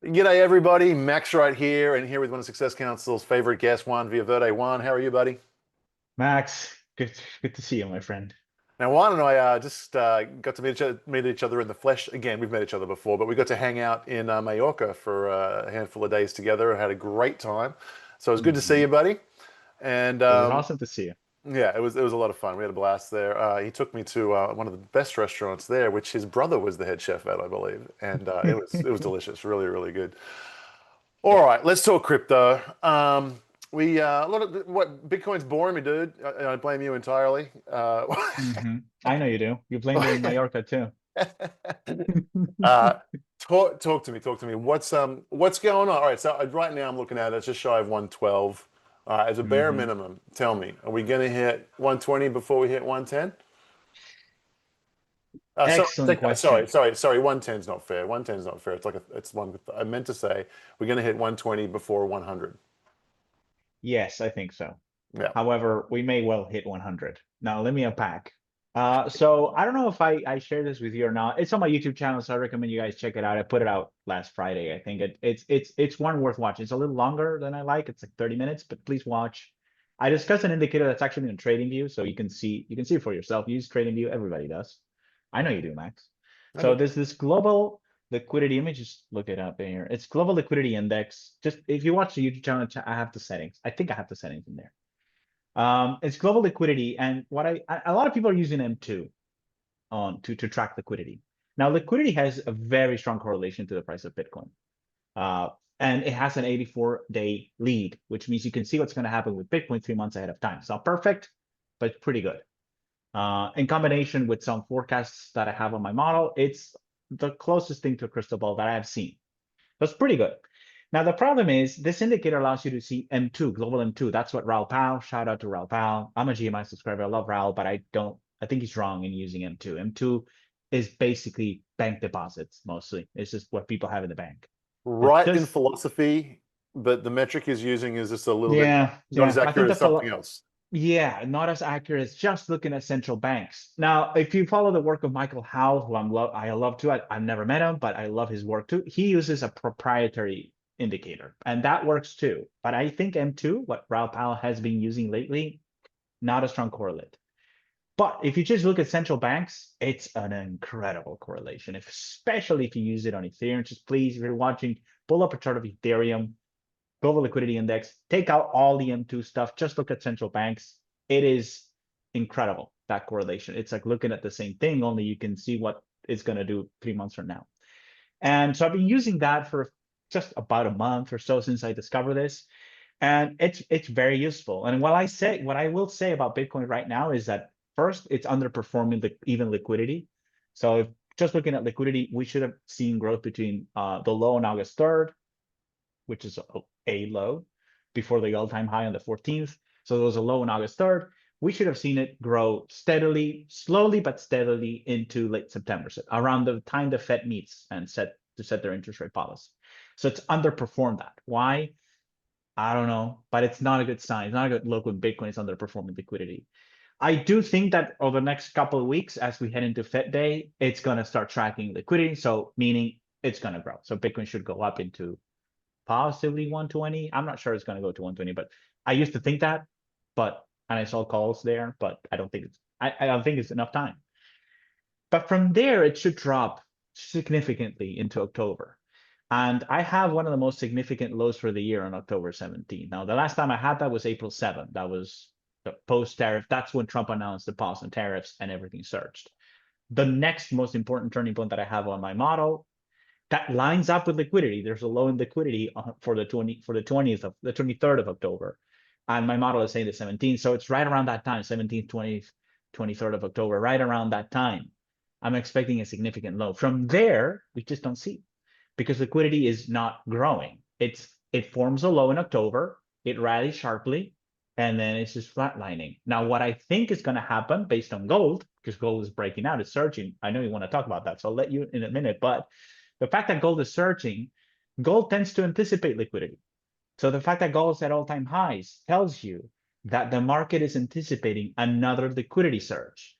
G'day everybody, Max right here, and here with one of Success Council's favorite guests, Juan Villaverde. Juan, how are you, buddy? Max, good to see you, my friend. Now, Juan and I just got to meet each other in the flesh again. We've met each other before, but we got to hang out in Mallorca for a handful of days together. Had a great time. So it was good to see Hmm. you, buddy. And It was awesome to see you. yeah, it was a lot of fun. We had a blast there. He took me to one of the best restaurants there, which his brother was the head chef at, I believe, and it was delicious, really, really good. All right, let's talk crypto. We a lot of what Bitcoin's boring me, dude. I blame you entirely. I know you do. You blame me in Mallorca too. uh, talk to me. What's going on? All right, so right now I'm looking at it. It's just shy of 112. As a bare Hmm. minimum, tell me, are we going to hit 120 before we hit 110? Excellent Sorry, question. sorry, sorry. 110's not fair. 110's not fair. It's one. I meant to say we're going to hit 120 before 100. Yes, I think so. Yeah. However, we may well hit 100. Now, let me unpack. So I don't know if I shared this with you or not. It's on my YouTube channel, so I recommend you guys check it out. I put it out last Friday. I think it's one worth watching. It's a little longer than I like. It's like 30 minutes, but please watch. I discussed an indicator that's actually in TradingView, so you can see it for yourself. Use TradingView. Everybody does. I know you do, Max. I So do. there's this global liquidity. Let me just look it up in here. It's global liquidity index. Just if you watch the YouTube channel, I have the settings. I think I have the settings in there. It's global liquidity, and a lot of people are using M2 on to track liquidity. Now, liquidity has a very strong correlation to the price of Bitcoin, uh, and it has an 84-day lead, which means you can see what's going to happen with Bitcoin 3 months ahead of time. It's not perfect, but it's pretty good. In combination with some forecasts that I have on my model, it's the closest thing to a crystal ball that I have seen. That's pretty good. Now, the problem is this indicator allows you to see M2, global M2. That's what Raul Pal, shout out to Raul Pal. I'm a GMI subscriber. I love Raul, but I think he's wrong in using M2. M2 is basically bank deposits mostly. It's just what people have in the bank. It's Right in just, philosophy, but the metric he's using is just a little bit yeah, not as yeah. I think accurate as that's a something lot. else. Yeah, not as accurate as just looking at central banks. Now, if you follow the work of Michael Howell, who I love too, I've never met him, but I love his work too. He uses a proprietary indicator, and that works too. But I think M2, what Raul Powell has been using lately, not a strong correlate. But if you just look at central banks, it's an incredible correlation, especially if you use it on Ethereum. Just please, if you're watching, pull up a chart of Ethereum, global liquidity index, take out all the M2 stuff, just look at central banks. It is incredible, that correlation. It's like looking at the same thing, only you can see what it's going to do 3 months from now. And so I've been using that for just about a month or so since I discovered this. And it's very useful. And what I will say about Bitcoin right now is that first, it's underperforming the even liquidity. So if just looking at liquidity, we should have seen growth between the low on August 3rd, which is a low, before the all-time high on the 14th. So there was a low on August 3rd. We should have seen it grow steadily, slowly but steadily into late September, so around the time the Fed meets and set their interest rate policy. So it's underperformed that. Why? I don't know, but it's not a good sign. It's not a good look when Bitcoin is underperforming liquidity. I do think that over the next couple of weeks, as we head into Fed Day, it's going to start tracking liquidity. So meaning it's going to grow. So Bitcoin should go up into possibly 120. I'm not sure it's going to go to 120, but I used to think that, and I saw calls there, but I don't think it's enough time. But from there, it should drop significantly into October. And I have one of the most significant lows for the year on October 17th. Now, the last time I had that was April 7th. That was the post tariff. That's when Trump announced the pause on tariffs and everything surged. The next most important turning point that I have on my model that lines up with liquidity. There's a low in liquidity for the 20th of the 23rd of October, and my model is saying the 17th, so it's right around that time, 17th, 20th, 23rd of October, right around that time. I'm expecting a significant low. From there, we just don't see because liquidity is not growing. It forms a low in October, it rallies sharply, and then it's just flatlining. Now, what I think is going to happen based on gold, because gold is breaking out, it's surging. I know you want to talk about that, so I'll let you in a minute, but the fact that gold is surging, gold tends to anticipate liquidity. So the fact that gold is at all-time highs tells you that the market is anticipating another liquidity surge.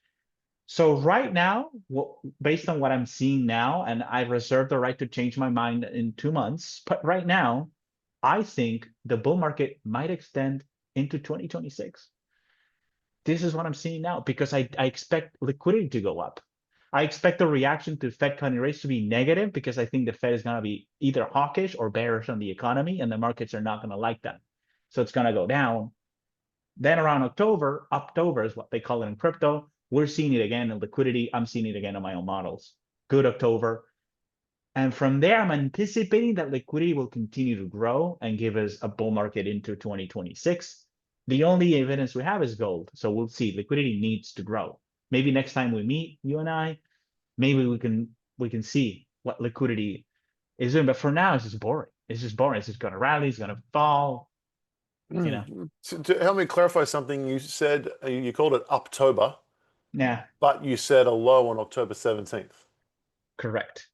So right now, based on what I'm seeing now, and I reserve the right to change my mind in 2 months, but right now, I think the bull market might extend into 2026. This is what I'm seeing now because I expect liquidity to go up. I expect the reaction to Fed cutting rates to be negative because I think the Fed is going to be either hawkish or bearish on the economy, and the markets are not going to like that. So it's going to go down. Then around October is what they call it in crypto. We're seeing it again in liquidity. I'm seeing it again in my own models. Good October. And from there, I'm anticipating that liquidity will continue to grow and give us a bull market into 2026. The only evidence we have is gold. So we'll see. Liquidity needs to grow. Maybe next time we meet, you and I, maybe we can see what liquidity is doing. But for now, it's just boring. It's just boring. It's just gonna rally, it's gonna fall, you know. To help me clarify something, you said you called it Uptober, Yeah, but you said a low on October 17th. correct.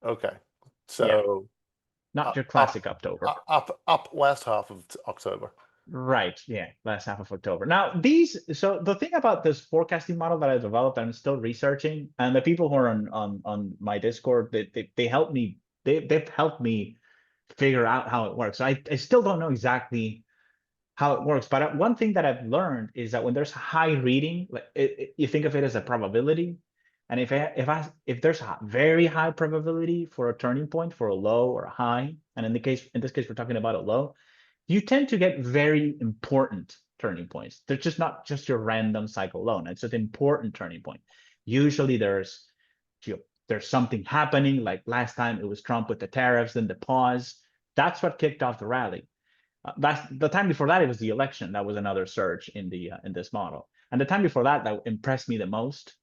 Okay. Yeah. So Not up, your classic October. up last half of October. Right. Yeah. Last half of October. Now, so the thing about this forecasting model that I developed, I'm still researching, and the people who are on my Discord, they help me, they've helped me figure out how it works. So I still don't know exactly how it works, but one thing that I've learned is that when there's high reading, like you think of it as a probability, and if there's a very high probability for a turning point for a low or a high, and in this case we're talking about a low, you tend to get very important turning points. They're just not just your random cycle low. It's an important turning point. Usually there's something happening, like last time it was Trump with the tariffs, then the pause. That's what kicked off the rally. That's the time before that, it was the election. That was another surge in this model. And the time before that, that impressed me the most.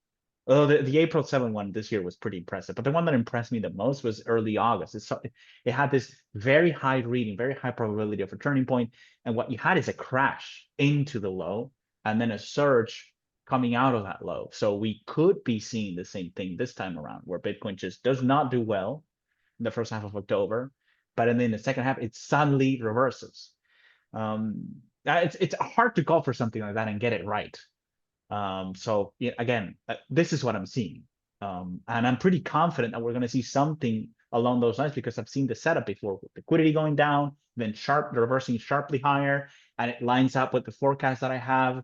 Oh, the April 7 one this year was pretty impressive, but the one that impressed me the most was early August. It had this very high reading, very high probability of a turning point, and what you had is a crash into the low, and then a surge coming out of that low. So we could be seeing the same thing this time around, where Bitcoin just does not do well in the first half of October, but then in the second half, it suddenly reverses. It's hard to call for something like that and get it right. So yeah, again, this is what I'm seeing. And I'm pretty confident that we're going to see something along those lines because I've seen the setup before with liquidity going down, then reversing sharply higher, and it lines up with the forecast that I have,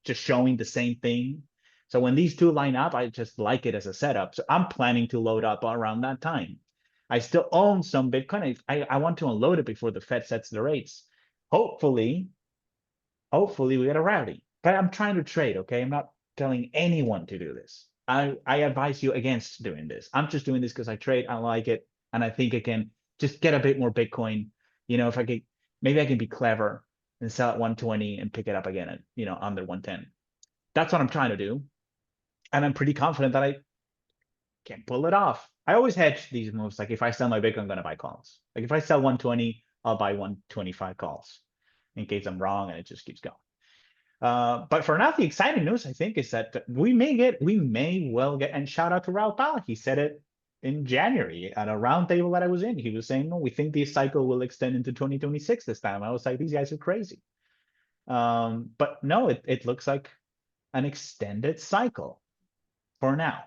just showing the same thing. So when these two line up, I just like it as a setup. So I'm planning to load up around that time. I still own some Bitcoin. I want to unload it before the Fed sets the rates. Hopefully, hopefully we get a rally. But I'm trying to trade, okay? I'm not telling anyone to do this. I advise you against doing this. I'm just doing this because I trade, I like it, and I think I can just get a bit more Bitcoin. If I could, maybe I can be clever and sell at 120 and pick it up again at, under 110. That's what I'm trying to do. And I'm pretty confident that I can pull it off. I always hedge these moves. Like if I sell my Bitcoin, I'm gonna buy calls. Like if I sell 120, I'll buy 125 calls in case I'm wrong and it just keeps going. But for now, the exciting news I think is that we may well get. And shout out to Raul Pal. He said it in January at a roundtable that I was in. He was saying, "No, we think the cycle will extend into 2026 this time." I was like, "These guys are crazy." But no, it looks like an extended cycle for now.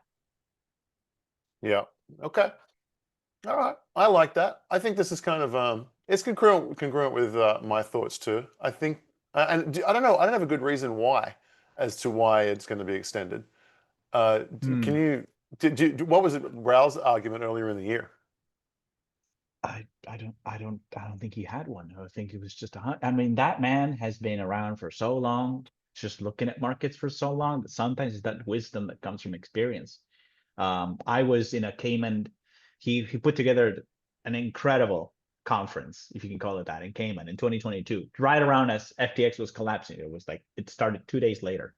Yeah. Okay. All right. I like that. I think this is kind of it's congruent with my thoughts too. I think I don't know. I don't have a good reason why as to why it's going to be extended. Can Hmm. you what was it Raoul's argument earlier in the year? I don't think he had one. I think it was just I mean, that man has been around for so long, just looking at markets for so long that sometimes it's that wisdom that comes from experience. I was in a Cayman. He put together an incredible conference, if you can call it that, in Cayman in 2022, right around as FTX was collapsing. It was like it started 2 days later,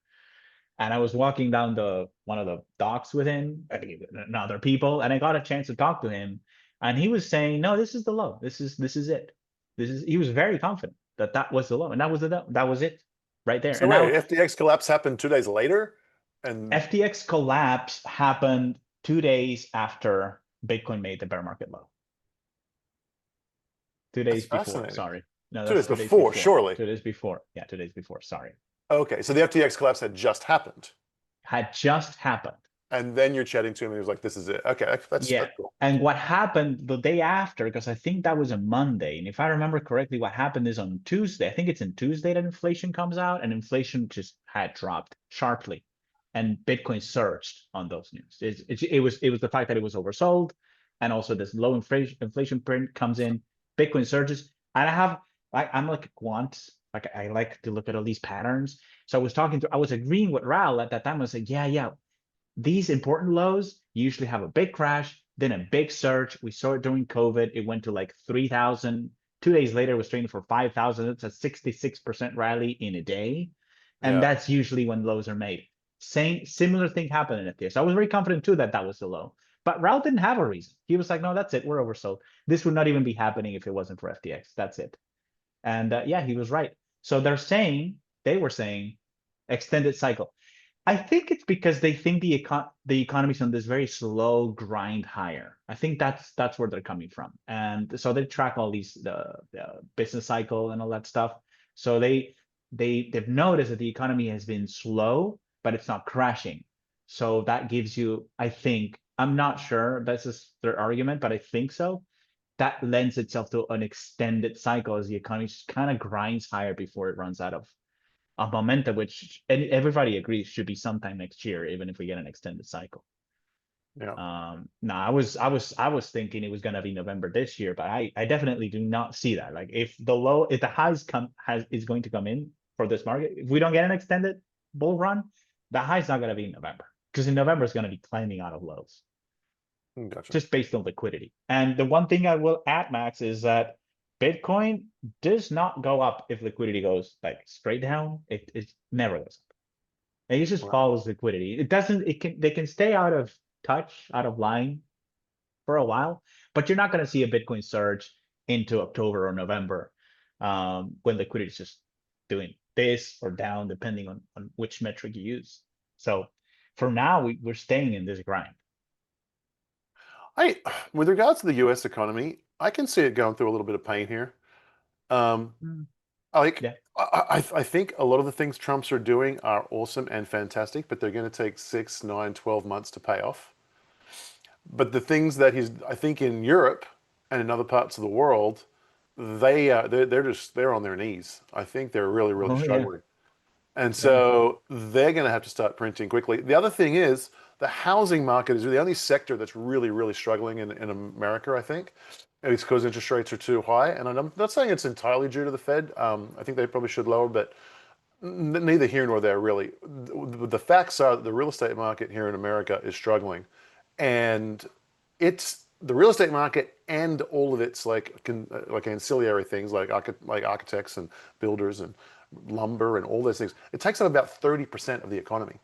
and I was walking down the one of the docks with him and other people, and I got a chance to talk to him, and he was saying, "No, this is the low. This is it. This is." He was very confident that that was the low, and that was it, right there. So And wait, now FTX collapse happened 2 days later, and FTX collapse happened 2 days after Bitcoin made the bear market low. Two that's days before, fascinating. sorry. No, Two that's days 2 days before, before. surely. 2 days before. Yeah, 2 days before. Sorry. Okay, so the FTX collapse had just happened. had just happened. And then you're chatting to him, and he was like, "This is it." Okay, Yeah. that's cool. And what happened the day after, because I think that was a Monday, and if I remember correctly, what happened is on Tuesday, I think it's in Tuesday that inflation comes out, and inflation just had dropped sharply, and Bitcoin surged on those news. It was the fact that it was oversold, and also this low inflation print comes in, Bitcoin surges, and I'm like a quant, like I like to look at all these patterns. So I was agreeing with Raul at that time. I was like, yeah, these important lows usually have a big crash, then a big surge. We saw it during COVID. It went to like 3,000. 2 days later, it was trading for 5,000. It's a 66% rally in a day. And Yeah, that's usually when lows are made. Similar thing happened in Ethereum. So I was very confident too that that was the low. But Raul didn't have a reason. He was like, no, that's it. We're oversold. This would not even be happening if it wasn't for FTX. That's it. And yeah, he was right. So they were saying, extended cycle. I think it's because they think the economy's on this very slow grind higher. I think that's where they're coming from, and so they track all these the business cycle and all that stuff. So they've noticed that the economy has been slow, but it's not crashing. So that gives you, I think, I'm not sure this is their argument, but I think so. That lends itself to an extended cycle as the economy just kind of grinds higher before it runs out of momentum, which everybody agrees should be sometime next year, even if we get an extended cycle. yeah. No, I was thinking it was gonna be November this year, but I definitely do not see that. Like if the highs is going to come in for this market, if we don't get an extended bull run, the high's not gonna be in November because in November it's gonna be climbing out of lows Gotcha. just based on liquidity. And the one thing I will add, Max, is that Bitcoin does not go up if liquidity goes like straight down. It never goes up. It just Right. follows liquidity. It doesn't. They can stay out of touch, out of line for a while, but you're not going to see a Bitcoin surge into October or November when liquidity is just doing this or down, depending on which metric you use. So for now, we're staying in this grind. I, with regards to the U.S. economy, I can see it going through a little bit of pain here. Um, Mm. like Yeah. I think a lot of the things Trumps are doing are awesome and fantastic, but they're going to take 6, 9, 12 months to pay off. But the things that I think in Europe and in other parts of the world, they're on their knees. I think they're really, really Oh yeah. struggling. And Yeah. so they're going to have to start printing quickly. The other thing is the housing market is the only sector that's really, really struggling in America, I think. And it's because interest rates are too high. And I'm not saying it's entirely due to the Fed. I think they probably should lower, but neither here nor there, really. The facts are that the real estate market here in America is struggling. And it's the real estate market and all of its like ancillary things like architects and builders and lumber and all those things. It takes up about 30% of the economy.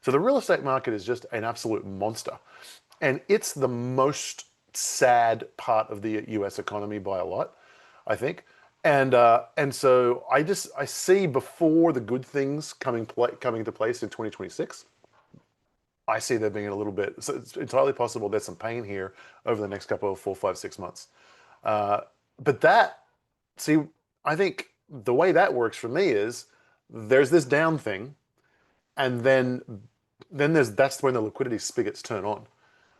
So the real estate market is just an absolute monster. And it's the most sad part of the US economy by a lot, I think. And so I see before the good things coming into place in 2026. I see there being a little bit. So it's entirely possible there's some pain here over the next couple of 4, 5, 6 months. Uh, but see, I think the way that works for me is there's this down thing, and then that's when the liquidity spigots turn on,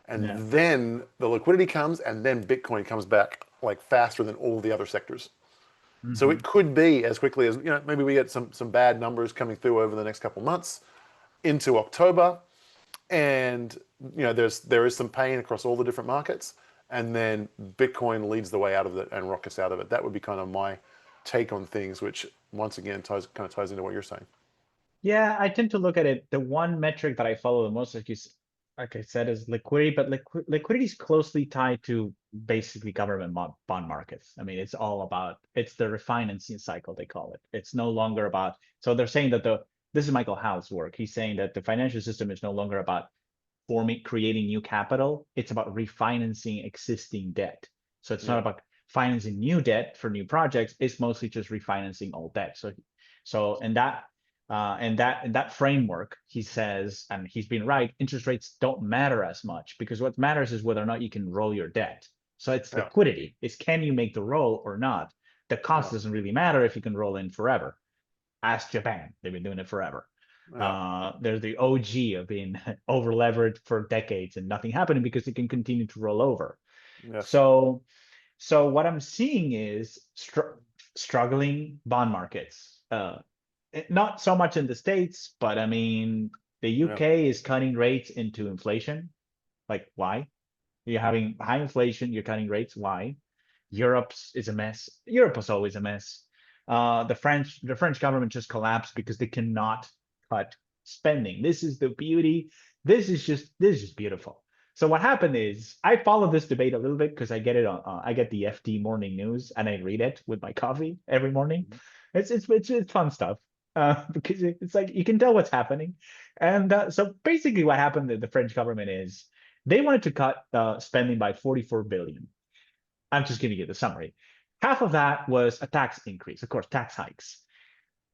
and Yeah. then the liquidity comes, and then Bitcoin comes back like faster than all the other sectors. So it Hmm. could be as quickly as maybe we get some bad numbers coming through over the next couple of months into October, and there is some pain across all the different markets, and then Bitcoin leads the way out of it and rockets out of it. That would be kind of my take on things, which once again ties into what you're saying. Yeah, I tend to look at it. The one metric that I follow the most, like I said, is liquidity, but liquidity is closely tied to basically government bond markets. I mean, it's the refinancing cycle, they call it. It's no longer about, so they're saying that this is Michael Howell's work. He's saying that the financial system is no longer about creating new capital. It's about refinancing existing debt. So it's not Yeah, about financing new debt for new projects. It's mostly just refinancing old debt. So in that framework, he says, and he's been right, interest rates don't matter as much because what matters is whether or not you can roll your debt. So it's yeah, liquidity. It's can you make the roll or not? The cost yeah, doesn't really matter if you can roll in forever. Ask Japan. They've been doing it forever. Yeah. They're the OG of being over leveraged for decades and nothing happening because it can continue to roll over. Yes. So, so what I'm seeing is struggling bond markets. Not so much in the States, but I mean, the Yeah. UK is cutting rates into inflation. Like, why? You're having high inflation, you're cutting rates. Why? Europe's is a mess. Europe was always a mess. The French government just collapsed because they cannot cut spending. This is the beauty. This is just beautiful. So what happened is I follow this debate a little bit because I get the FT morning news and I read it with my coffee every morning. It's fun stuff. Because it's like you can tell what's happening, and so basically what happened to the French government is they wanted to cut spending by 44 billion. I'm just giving you the summary. Half of that was a tax increase, of course, tax hikes.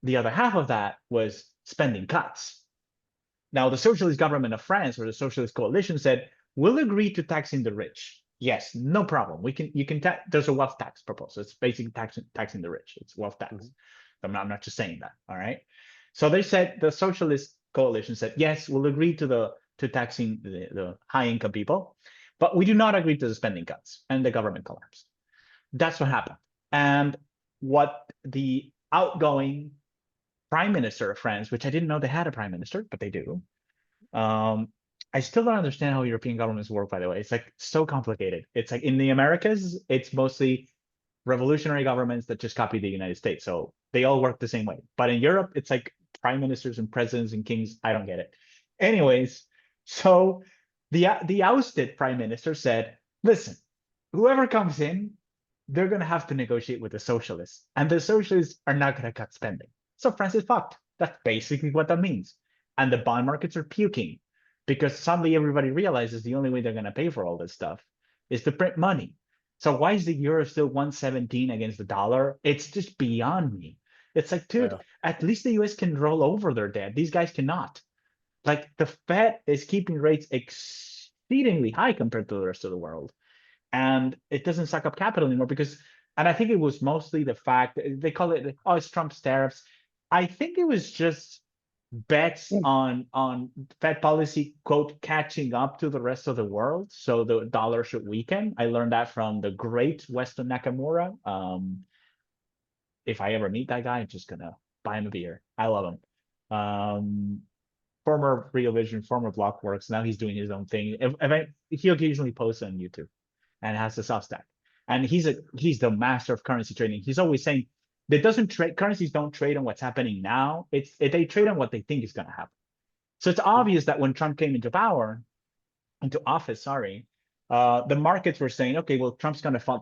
The other half of that was spending cuts. Now, the socialist government of France or the socialist coalition said, we'll agree to taxing the rich. Yes, no problem. You can there's a wealth tax proposal. It's basically taxing the rich. It's wealth tax. Mhm. I'm not just saying that. All right. So they said the socialist coalition said, yes, we'll agree to taxing the high income people, but we do not agree to the spending cuts, and the government collapsed. That's what happened. And what the outgoing prime minister of France, which I didn't know they had a prime minister, but they do. Um, I still don't understand how European governments work, by the way. It's like so complicated. It's like in the Americas, it's mostly revolutionary governments that just copy the United States. So they all work the same way. But in Europe, it's like prime ministers and presidents and kings. I don't get it. Anyways, so the ousted prime minister said, listen, whoever comes in, they're going to have to negotiate with the socialists, and the socialists are not going to cut spending. So France is fucked. That's basically what that means. And the bond markets are puking because suddenly everybody realizes the only way they're going to pay for all this stuff is to print money. So why is the euro still 117 against the dollar? It's just beyond me. It's like, dude, Yeah. at least the US can roll over their debt. These guys cannot. Like the Fed is keeping rates exceedingly high compared to the rest of the world, and it doesn't suck up capital anymore because, and I think it was mostly the fact they call it, oh, it's Trump's tariffs. I think it was just bets on Fed policy, quote, catching up to the rest of the world, so the dollar should weaken. I learned that from the great Weston Nakamura. If I ever meet that guy, I'm just gonna buy him a beer. I love him. Former Real Vision, former Blockworks. Now he's doing his own thing. He occasionally posts on YouTube and has a Substack. And he's the master of currency trading. He's always saying that doesn't trade currencies don't trade on what's happening now. They trade on what they think is going to happen. So it's obvious that when Trump came into office, sorry, the markets were saying, okay, well, Trump's going to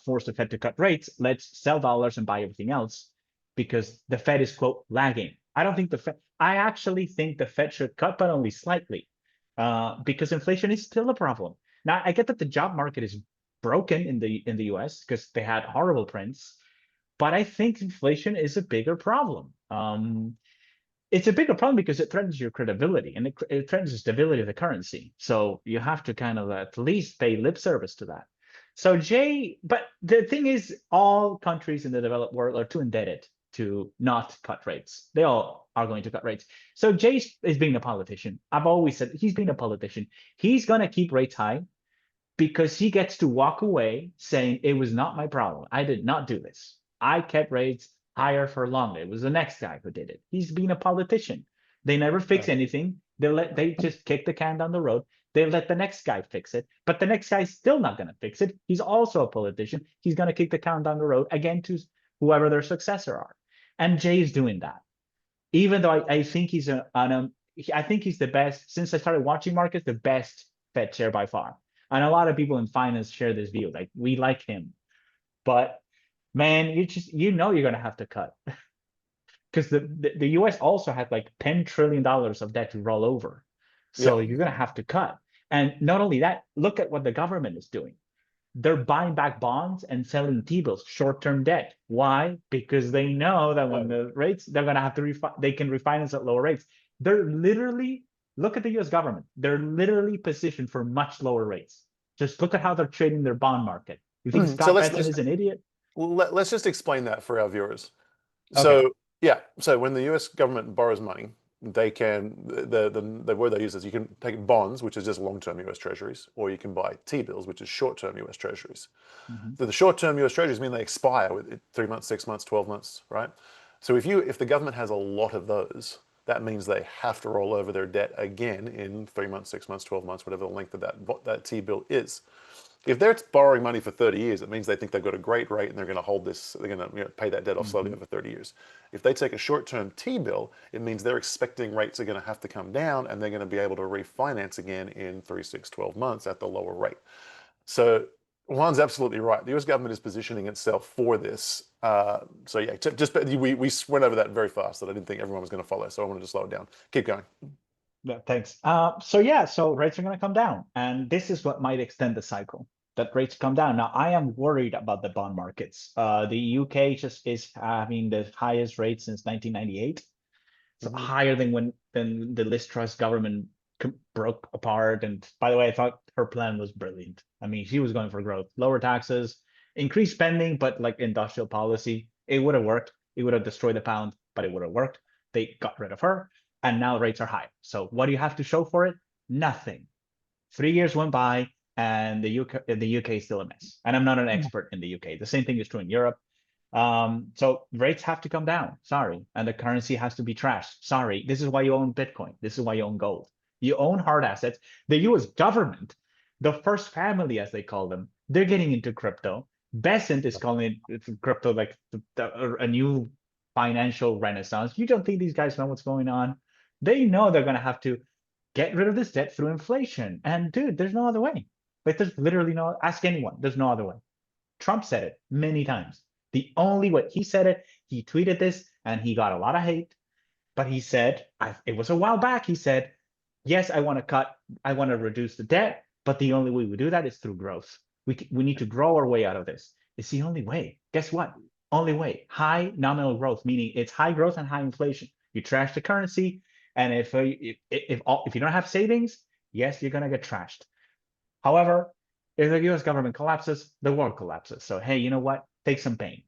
force the Fed to cut rates. Let's sell dollars and buy everything else because the Fed is, quote, lagging. I actually think the Fed should cut, but only slightly, because inflation is still a problem. Now, I get that the job market is broken in the US because they had horrible prints, but I think inflation is a bigger problem. It's a bigger problem because it threatens your credibility and it threatens the stability of the currency. So you have to kind of at least pay lip service to that. So but the thing is, all countries in the developed world are too indebted to not cut rates. They all are going to cut rates. So Jay is being a politician. I've always said he's being a politician. He's going to keep rates high because he gets to walk away saying it was not my problem. I did not do this. I kept rates higher for longer. It was the next guy who did it. He's been a politician. They never fix Yeah. anything. They just kick the can down the road. They let the next guy fix it, but the next guy's still not going to fix it. He's also a politician. He's going to kick the can down the road again to whoever their successor are. And Jay is doing that. Even though I think I think he's the best since I started watching markets, the best Fed chair by far. And a lot of people in finance share this view. Like we like him, but man, you're gonna have to cut because the US also had like $10 trillion of debt to roll over. Yeah. So you're gonna have to cut. And not only that, look at what the government is doing. They're buying back bonds and selling T-bills, short-term debt. Why? Because they know that when the rates, they're gonna have to they can refinance at lower rates. They're literally, look at the US government. They're literally positioned for much lower rates. Just look at how they're trading their bond market. You think So Scott Bessent is an idiot? let's just explain that for our viewers. Okay. So yeah, so when the US government borrows money, they can, the word they use is you can take bonds, which is just long-term US Treasuries, or you can buy T-bills, which is short-term US Treasuries. Mhm. So the short-term US Treasuries mean they expire with 3 months, 6 months, 12 months, right? So if the government has a lot of those, that means they have to roll over their debt again in 3 months, 6 months, 12 months, whatever the length of that T-bill is. If they're borrowing money for 30 years, it means they think they've got a great rate and they're going to hold this, they're going to pay that debt off slowly Mhm. over 30 years. If they take a short-term T-bill, it means they're expecting rates are going to have to come down and they're going to be able to refinance again in 3, 6, 12 months at the lower rate. So Juan's absolutely right. The US government is positioning itself for this. So yeah, just we went over that very fast that I didn't think everyone was going to follow. So I wanted to slow it down. Keep going. Yeah, thanks. So yeah, so rates are going to come down, and this is what might extend the cycle. That rates come down. Now, I am worried about the bond markets. The UK just is having the highest rate since 1998. So Hmm. higher than when the Liz Truss government broke apart. And by the way, I thought her plan was brilliant. I mean, she was going for growth, lower taxes, increase spending, but like industrial policy, it would have worked. It would have destroyed the pound, but it would have worked. They got rid of her, and now rates are high. So what do you have to show for it? Nothing. 3 years went by, and the UK is still a mess. And I'm not an expert in the UK. The same thing is true in Europe. So rates have to come down. Sorry. And the currency has to be trashed. Sorry. This is why you own Bitcoin. This is why you own gold. You own hard assets. The US government, the first family, as they call them, they're getting into crypto. Besant is calling it crypto like a new financial renaissance. You don't think these guys know what's going on? They know they're going to have to get rid of this debt through inflation. And dude, there's no other way. Like, there's literally no, ask anyone. There's no other way. Trump said it many times. The only way he said it, he tweeted this and he got a lot of hate. But he said, it was a while back, he said, yes, I want to reduce the debt, but the only way we do that is through growth. We need to grow our way out of this. It's the only way. Guess what? Only way. High nominal growth, meaning it's high growth and high inflation. You trash the currency, and if you don't have savings, yes, you're gonna get trashed. However, if the US government collapses, the world collapses. So, hey, you know what? Take some pain.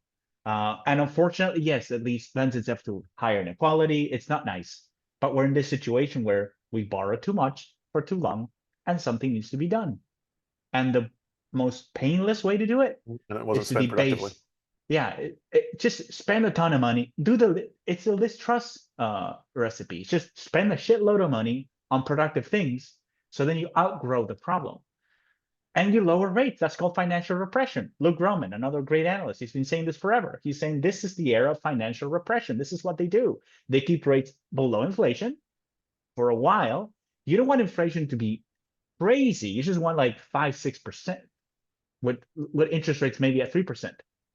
And unfortunately, yes, at least lends itself to higher inequality. It's not nice. But we're in this situation where we borrow too much for too long and something needs to be done. And the most painless way to do it And it is wasn't to spent productively. debase. Yeah, just spend a ton of money. It's a Liz Truss recipe. Just spend a shitload of money on productive things, so then you outgrow the problem and you lower rates. That's called financial repression. Luke Gromen, another great analyst, he's been saying this forever. He's saying this is the era of financial repression. This is what they do. They keep rates below inflation for a while. You don't want inflation to be crazy. You just want like 5, 6% with interest rates maybe at 3%.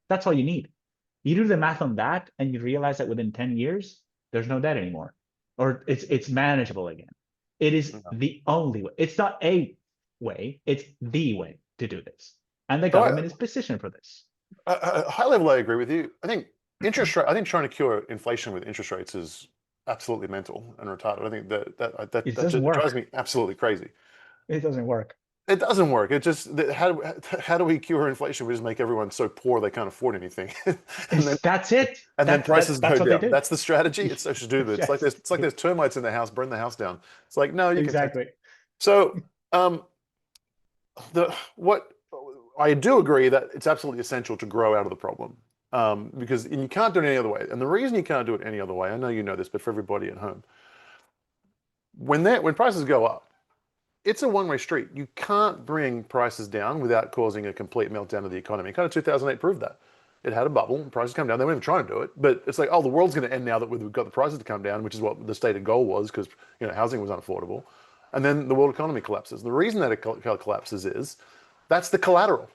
That's all you need. You do the math on that and you realize that within 10 years, there's no debt anymore. Or it's manageable again. It is No. the only way. It's not a way, it's the way to do this. And the So government is positioned for this. high level, I agree with you. I think I think trying to cure inflation with interest rates is absolutely mental and retarded. I think It that doesn't just drives work. me absolutely crazy. It doesn't work. It doesn't work. It just how do we cure inflation? We just make everyone so poor they can't afford anything, and then That's it. prices go That's what they down. do. That's the strategy. It's so stupid. Yes, It's like there's termites in the house. Burn the house down. It's like no, you can take it. exactly. So um, the what I do agree that it's absolutely essential to grow out of the problem. Because you can't do it any other way. And the reason you can't do it any other way, I know you know this, but for everybody at home, when prices go up, it's a one-way street. You can't bring prices down without causing a complete meltdown of the economy. Kind of 2008 proved that. It had a bubble, prices come down. They weren't even trying to do it, but it's like, oh, the world's going to end now that we've got the prices to come down, which is what the stated goal was, because housing was unaffordable, and then the world economy collapses. The reason that it collapses is that's the collateral.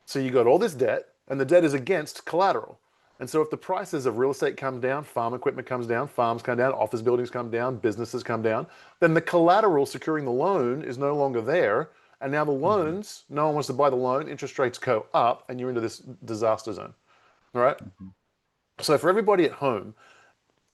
So you got all this debt, and the debt is against collateral. And so if the prices of real estate come down, farm equipment comes down, farms come down, office buildings come down, businesses come down, then the collateral securing the loan is no longer there. And now the Mhm, loans, no one wants to buy the loan, interest rates go up, and you're into this disaster zone. All right. mhm, So for everybody at home,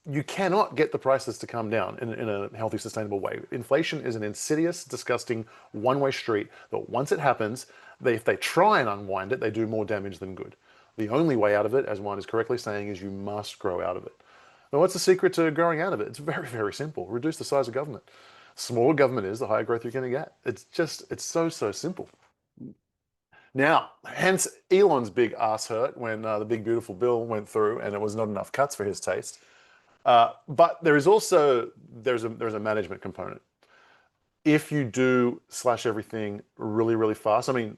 you cannot get the prices to come down in a healthy, sustainable way. Inflation is an insidious, disgusting one-way street that once it happens, if they try and unwind it, they do more damage than good. The only way out of it, as Juan is correctly saying, is you must grow out of it. But what's the secret to growing out of it? It's very, very simple. Reduce the size of government. Smaller government is, the higher growth you're going to get. It's so, so simple. Now, hence Elon's big ass hurt when the big beautiful bill went through and it was not enough cuts for his taste. But there is also there's a management component. If you do slash everything really, really fast, I mean,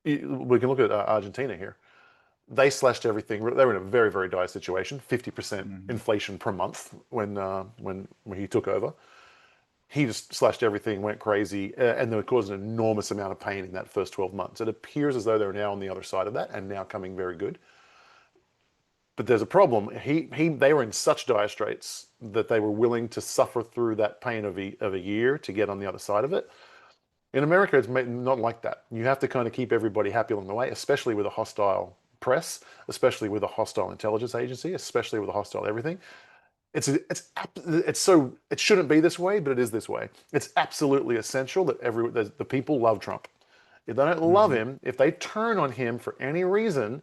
we can look at Argentina here. They slashed everything. They were in a very, very dire situation. 50% Mhm. inflation per month when he took over. He just slashed everything, went crazy, and they caused an enormous amount of pain in that first 12 months. It appears as though they're now on the other side of that and now coming very good. But there's a problem. They were in such dire straits that they were willing to suffer through that pain of a year to get on the other side of it. In America, it's not like that. You have to kind of keep everybody happy along the way, especially with a hostile press, especially with a hostile intelligence agency, especially with a hostile everything. It's so it shouldn't be this way, but it is this way. It's absolutely essential that the people love Trump. If they don't love Mhm. him, if they turn on him for any reason,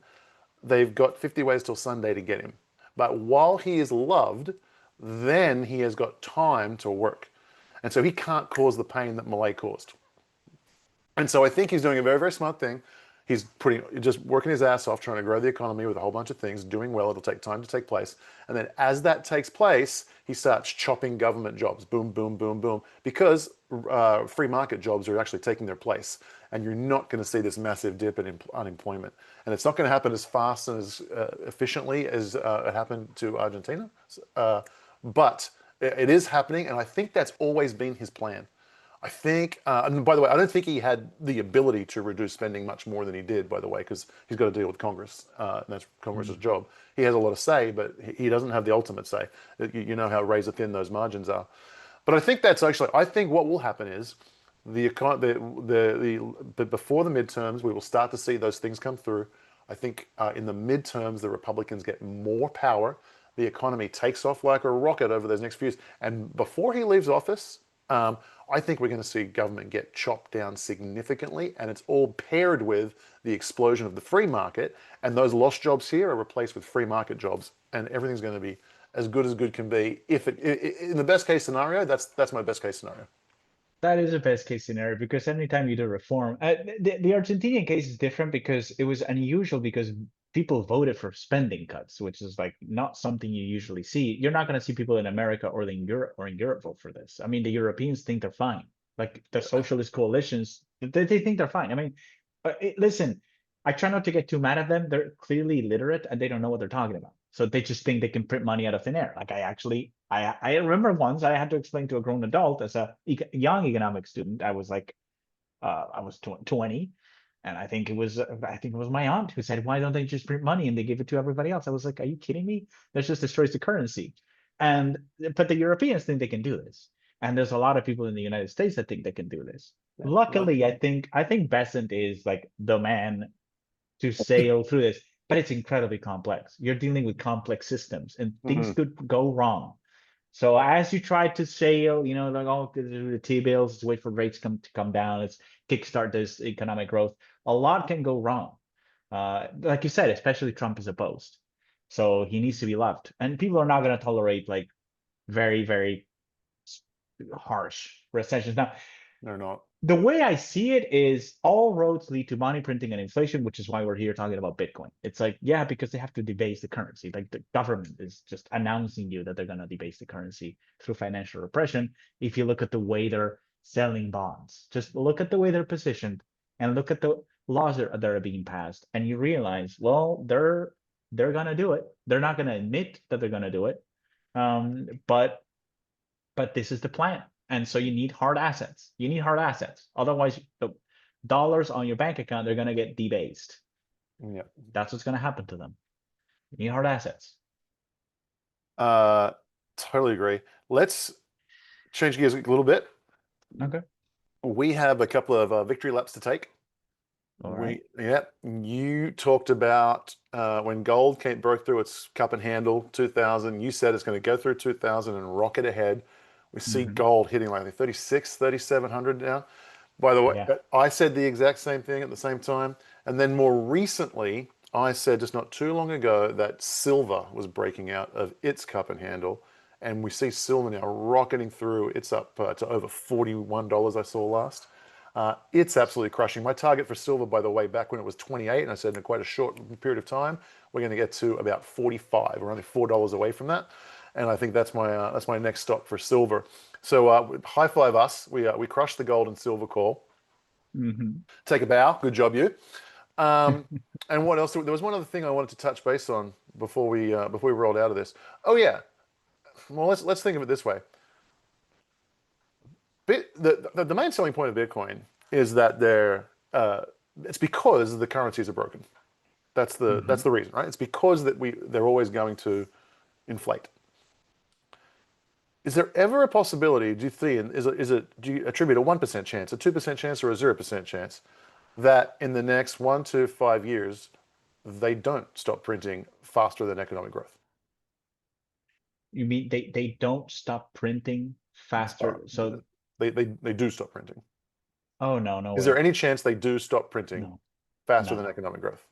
they've got 50 ways till Sunday to get him. But while he is loved, then he has got time to work. And so he can't cause the pain that Malay caused. And so I think he's doing a very, very smart thing. He's just working his ass off, trying to grow the economy with a whole bunch of things, doing well. It'll take time to take place. And then as that takes place, he starts chopping government jobs. Boom, boom, boom, boom. Because free market jobs are actually taking their place. And you're not going to see this massive dip in unemployment. And it's not going to happen as fast and as efficiently as it happened to Argentina. But it is happening. And I think that's always been his plan. I think, and by the way, I don't think he had the ability to reduce spending much more than he did, by the way, because he's got to deal with Congress, and that's Congress's Mhm. job. He has a lot of say, but he doesn't have the ultimate say. You know how razor thin those margins are. But I think I think what will happen is but before the midterms, we will start to see those things come through. I think in the midterms, the Republicans get more power. The economy takes off like a rocket over those next few years. And before he leaves office, um, I think we're going to see government get chopped down significantly, and it's all paired with the explosion of the free market. And those lost jobs here are replaced with free market jobs, and everything's going to be as good can be. If in the best case scenario, that's my best case scenario. That is a best case scenario because anytime you do reform, the Argentinian case is different because it was unusual because people voted for spending cuts, which is like not something you usually see. You're not going to see people in America or in Europe vote for this. I mean, the Europeans think they're fine. Like the socialist coalitions, they think they're fine. I mean, listen, I try not to get too mad at them. They're clearly illiterate and they don't know what they're talking about. So they just think they can print money out of thin air. Like I remember once I had to explain to a grown adult as a young economic student. I was 20, and I think it was my aunt who said, "Why don't they just print money and they give it to everybody else?" I was like, "Are you kidding me? That just destroys the currency." And but the Europeans think they can do this, and there's a lot of people in the United States that think they can do this. Well, Luckily, I think Besant is like the man to sail through this, but it's incredibly complex. You're dealing with complex systems, and things mhm. could go wrong. So as you try to sail, like oh, the T-bills, let's wait for rates to come down, let's kickstart this economic growth. A lot can go wrong. Like you said, especially Trump is opposed, so he needs to be loved, and people are not going to tolerate like very, very harsh recessions. Now, They're not. the way I see it is all roads lead to money printing and inflation, which is why we're here talking about Bitcoin. It's like, yeah, because they have to debase the currency. Like the government is just announcing you that they're going to debase the currency through financial repression. If you look at the way they're selling bonds, just look at the way they're positioned and look at the laws that are being passed, and you realize, well, they're going to do it. They're not going to admit that they're going to do it, but this is the plan. And so you need hard assets. You need hard assets. Otherwise, the dollars on your bank account, they're going to get debased. Yeah. That's what's going to happen to them. You need hard assets. Uh, totally agree. Let's change gears a little bit. Okay. We have a couple of victory laps to take. All right. Yeah, you talked about when gold broke through its cup and handle 2000. You said it's going to go through 2000 and rocket ahead. We see Mm-hmm. gold hitting like 36, 3,700 now. By the way, Yeah. I said the exact same thing at the same time. And then more recently, I said just not too long ago that silver was breaking out of its cup and handle, and we see silver now rocketing through. It's up to over $41 I saw last. It's absolutely crushing. My target for silver, by the way, back when it was 28, and I said in quite a short period of time, we're going to get to about 45. We're only $4 away from that, and I think that's my next stop for silver. So high five us. We crushed the gold and silver call. Hmm. Take a bow. Good job, you. Um, and what else? There was one other thing I wanted to touch base on before we rolled out of this. Oh yeah. Well, let's think of it this way. The main selling point of Bitcoin is that it's because the currencies are broken. That's Hmm. the reason, right? It's because they're always going to inflate. Is there ever a possibility? Do you think do you attribute a 1% chance, a 2% chance, or a 0% chance that in the next 1 to 5 years they don't stop printing faster than economic growth? You mean they don't stop printing Uh, faster? So, they do stop printing. oh no, no Is there way. any chance they do stop printing No, faster than no, economic growth?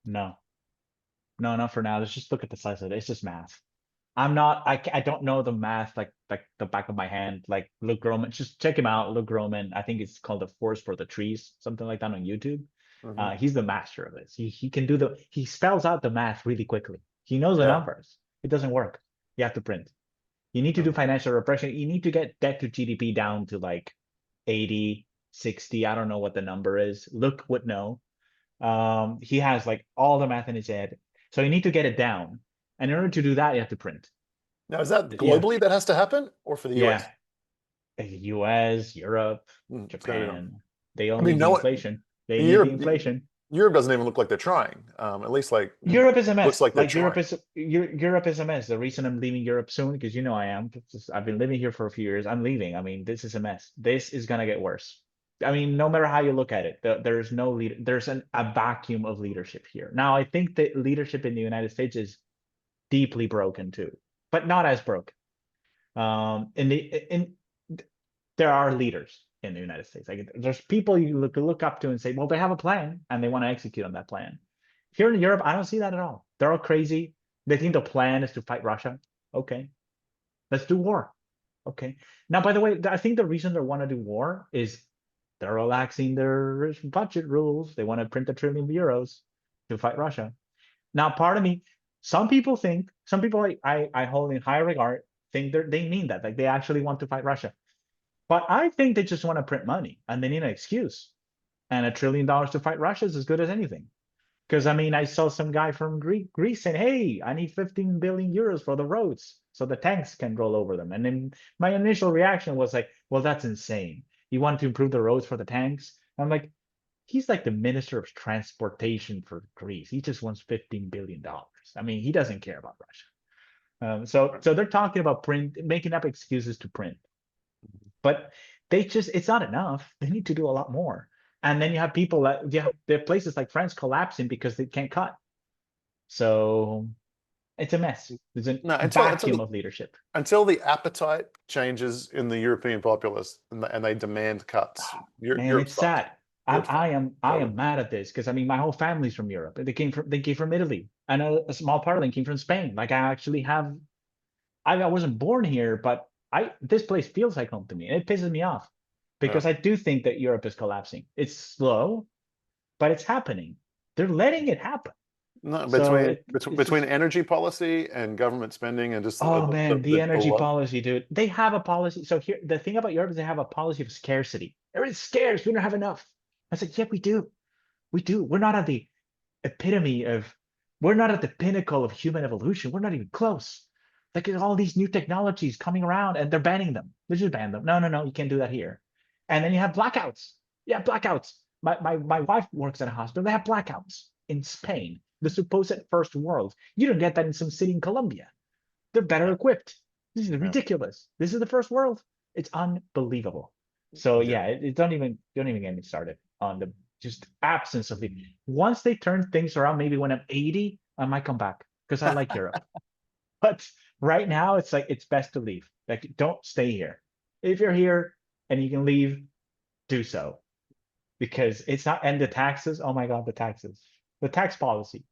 no, no, not for now. Let's just look at the size of it. It's just math. I'm not. I don't know the math like the back of my hand. Like Luke Roman, just check him out. Luke Roman. I think it's called the Forest for the Trees, something like that on YouTube. Hmm. He's the master of this. He can do the. He spells out the math really quickly. He knows the Yeah. numbers. It doesn't work. You have to print. You need to do Okay. financial repression. You need to get debt to GDP down to like 80, 60. I don't know what the number is. Luke would know. He has like all the math in his head. So you need to get it down. And in order to do that, you have to print. Now, is that Yeah. globally that has to happen, or for the Yeah. US? US, Europe, It's got to be done. Japan, they all I mean, need the no one. inflation. They need the Europe, inflation. Europe doesn't even look like they're trying. At least like Europe is a looks mess. like they're Like trying. Europe is a mess. The reason I'm leaving Europe soon, because you know I am. I've been living here for a few years. I'm leaving. I mean, this is a mess. This is gonna get worse. I mean, no matter how you look at it, there's no leader. There's a vacuum of leadership here. Now, I think that leadership in the United States is deeply broken too, but not as broken. In the in There are leaders in the United States. Like there's people you look up to and say, well, they have a plan and they want to execute on that plan. Here in Europe, I don't see that at all. They're all crazy. They think the plan is to fight Russia. Okay, let's do war. Okay. Now, by the way, I think the reason they want to do war is they're relaxing their budget rules. They want to print €1 trillion to fight Russia. Now, part of me, some people I hold in high regard think they mean that, like they actually want to fight Russia. But I think they just want to print money and they need an excuse. And $1 trillion to fight Russia is as good as anything. Because I mean, I saw some guy from Greece saying, "Hey, I need 15 billion euros for the roads so the tanks can roll over them." And then my initial reaction was like, "Well, that's insane. You want to improve the roads for the tanks?" I'm like, he's like the minister of transportation for Greece. He just wants $15 billion. I mean, he doesn't care about Russia. So they're talking about making up excuses to print, but it's not enough. They need to do a lot more. And then you have people that there are places like France collapsing because they can't cut. So it's a mess. There's a No, vacuum of leadership. until the appetite changes in the European populace and they demand cuts, Man, Europe's it's fucked. sad. Europe's fucked. I Totally. am mad at this because I mean my whole family's from Europe. They came from Italy, and a small part of them came from Spain. Like I wasn't born here, but I this place feels like home to me. And it pisses me off Yeah. because I do think that Europe is collapsing. It's slow, but it's happening. They're letting it happen. No, So it's between just, energy policy and government spending and just oh man, the the energy love. policy, dude. They have a policy. So here, the thing about Europe is they have a policy of scarcity. Everybody's scarce. We don't have enough. I said, yeah, we do. We do. We're not at the epitome of, we're not at the pinnacle of human evolution. We're not even close. Like there's all these new technologies coming around and they're banning them. They just ban them. No, no, no, you can't do that here. And then you have blackouts. Yeah, blackouts. My wife works at a hospital. They have blackouts in Spain, the supposed first world. You don't get that in some city in Colombia. They're better Yeah, equipped. This is yeah, ridiculous. This is the first world. It's unbelievable. So yeah. yeah, don't even get me started on the just absence of it. Once they turn things around, maybe when I'm 80, I might come back because I like Europe. But right now, it's like it's best to leave. Like, don't stay here. If you're here and you can leave, do so because it's not. And the taxes, oh my God, the taxes, the tax policy.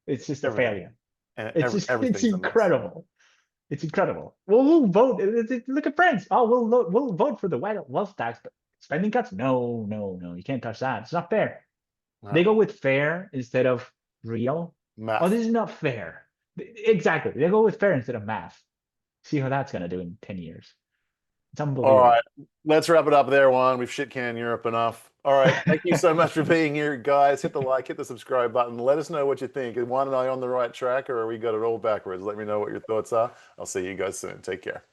It's just a Everything. failure. And It's everything's a mess. incredible. It's incredible. Well, we'll vote. Look at France. Oh, we'll vote for the wealth tax, but spending cuts? No, no, no. You can't touch that. It's not fair. They No. go with fair instead of real. Oh, Math. this is not fair. Exactly. They go with fair instead of math. See how that's gonna do in 10 years. It's All right. unbelievable. Let's wrap it up there, Juan. We've shit canned Europe enough. All right. Thank you so much for being here, guys. Hit the like, hit the subscribe button. Let us know what you think. Is Juan and I on the right track, or are we got it all backwards? Let me know what your thoughts are. I'll see you guys soon. Take care.